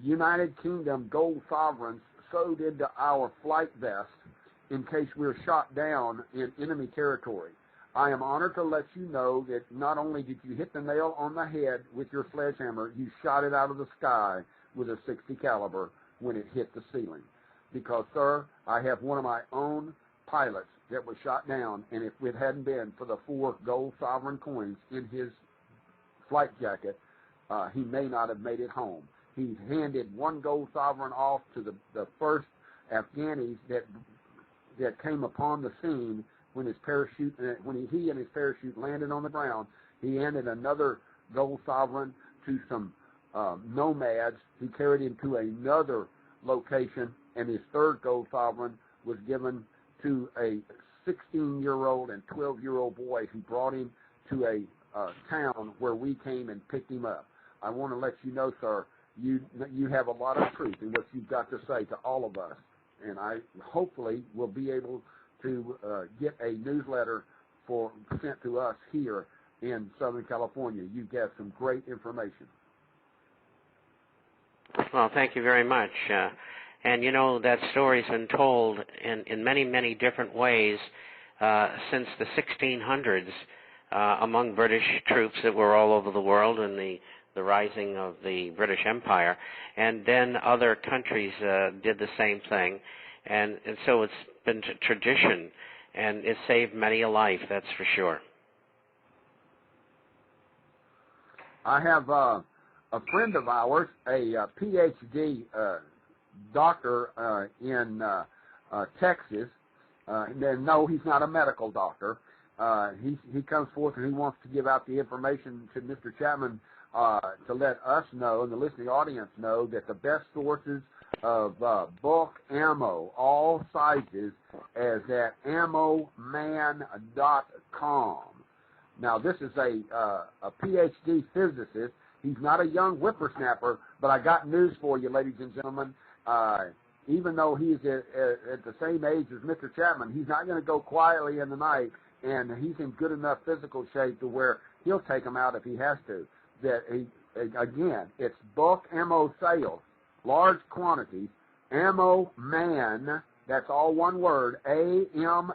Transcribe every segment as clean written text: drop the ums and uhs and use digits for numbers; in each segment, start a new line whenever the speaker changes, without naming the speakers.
United Kingdom gold sovereigns sewed into our flight vest in case we're shot down in enemy territory. I am honored to let you know that not only did you hit the nail on the head with your sledgehammer, you shot it out of the sky with a .60 caliber when it hit the ceiling. Because, sir, I have one of my own pilots that was shot down, and if it hadn't been for the 4 gold sovereign coins in his flight jacket, he may not have made it home. He handed 1 gold sovereign off to the first Afghanis that came upon the scene when his parachute, when he and his parachute landed on the ground. He handed another gold sovereign to some nomads. He carried him to another location, and his 3rd gold sovereign was given to a 16-year-old and 12-year-old boy who brought him to a town where we came and picked him up. I want to let you know, sir, you have a lot of truth in what you've got to say to all of us, and I hopefully will be able to get a newsletter sent to us here in Southern California. You've got some great information.
Well, thank you very much. And, you know, that story's been told in many, many different ways since the 1600s among British troops that were all over the world in the rising of the British Empire. And then other countries did the same thing. And so it's been tradition, and it saved many a life, that's for sure.
I have a friend of ours, a Ph.D. Doctor in Texas. No, he's not a medical doctor. He comes forth and he wants to give out the information to Mr. Chapman to let us know and the listening audience know that the best sources of bulk ammo, all sizes, is at ammoman.com. Now, this is a Ph.D. physicist. He's not a young whippersnapper, but I got news for you, ladies and gentlemen. Even though he's at the same age as Mr. Chapman, he's not going to go quietly in the night, and he's in good enough physical shape to where he'll take them out if he has to. Again, it's bulk ammo sales, large quantities, Ammo Man, that's all one word, AMMOMAN.com.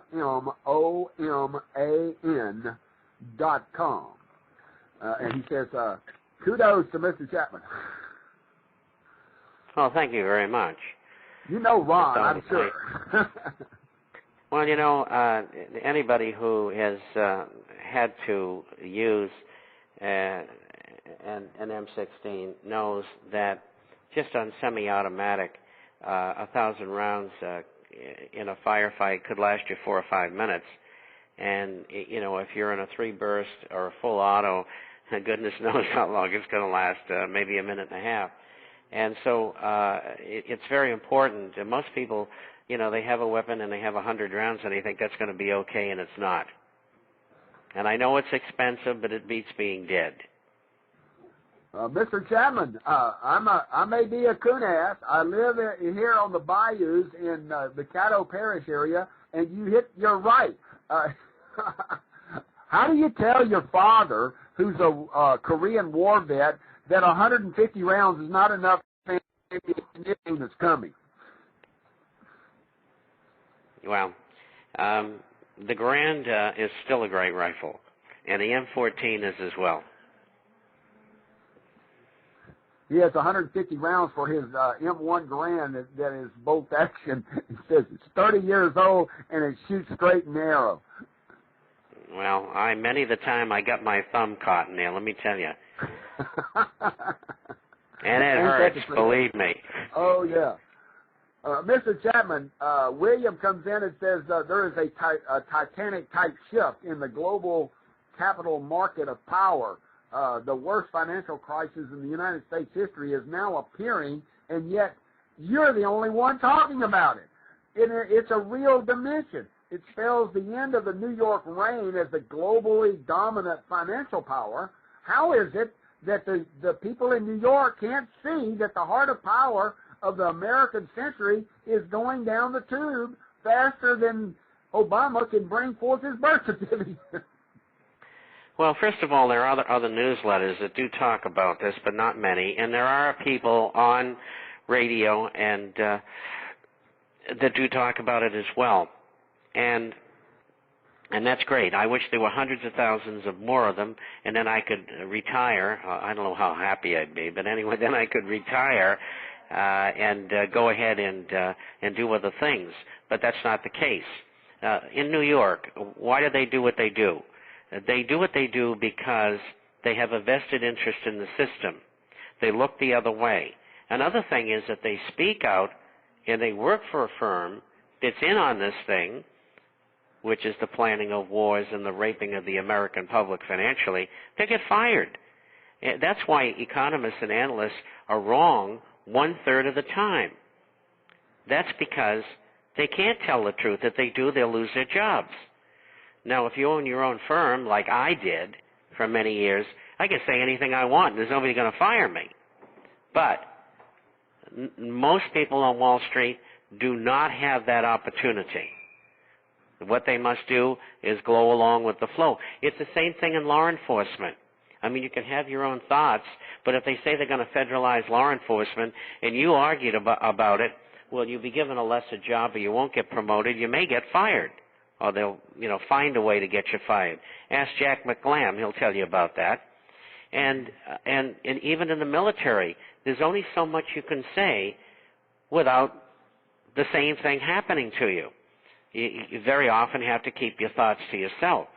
And he says, kudos to Mr. Chapman.
Well, thank you very much.
You know Ron, I'm sure.
Well, you know, anybody who has had to use an M16 knows that just on semi-automatic, 1,000 rounds in a firefight could last you 4 or 5 minutes. And, you know, if you're in a 3-burst or a full auto, goodness knows how long it's going to last, maybe a minute and a half. And so it's very important. And most people, you know, they have a weapon and they have 100 rounds and they think that's going to be okay, and it's not. And I know it's expensive, but it beats being dead.
Mr. Chapman, I may be a coon ass. I live here on the bayous in the Caddo Parish area, and you're right. How do you tell your father, who's a Korean War vet, that 150 rounds is not enough for anything that's coming?
Well, the Grand is still a great rifle, and the M14 is as well.
He has 150 rounds for his M1 Garand that is bolt action. He says it's 30 years old and it shoots straight and narrow.
Well, many of the time I got my thumb caught in there, let me tell you. And it hurts, believe me.
Oh, yeah. Mr. Chapman, William comes in and says there is a Titanic-type shift in the global capital market of power. The worst financial crisis in the United States history is now appearing, and yet you're the only one talking about it. It's a real dimension. It spells the end of the New York reign as the globally dominant financial power. How is it that the people in New York can't see that the heart of power of the American century is going down the tube faster than Obama can bring forth his birth certificate?
Well, first of all, there are other newsletters that do talk about this, but not many. And there are people on radio and that do talk about it as well. And that's great. I wish there were hundreds of thousands of more of them, and then I could retire. I don't know how happy I'd be, but anyway, then I could retire and go ahead and do other things. But that's not the case. In New York, why do they do what they do? They do what they do because they have a vested interest in the system. They look the other way. Another thing is that they speak out and they work for a firm that's in on this thing, which is the planning of wars and the raping of the American public financially. They get fired. That's why economists and analysts are wrong 1/3 of the time. That's because they can't tell the truth. If they do, they'll lose their jobs. Now, if you own your own firm, like I did for many years, I can say anything I want. There's nobody going to fire me. But most people on Wall Street do not have that opportunity. What they must do is go along with the flow. It's the same thing in law enforcement. I mean, you can have your own thoughts, but if they say they're going to federalize law enforcement and you argued about it, well, you'll be given a lesser job or you won't get promoted. You may get fired, or they'll, find a way to get you fired. Ask Jack McGlam. He'll tell you about that. And even in the military, there's only so much you can say without the same thing happening to you. You very often have to keep your thoughts to yourself.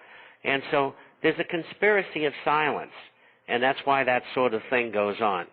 And so there's a conspiracy of silence, and that's why that sort of thing goes on.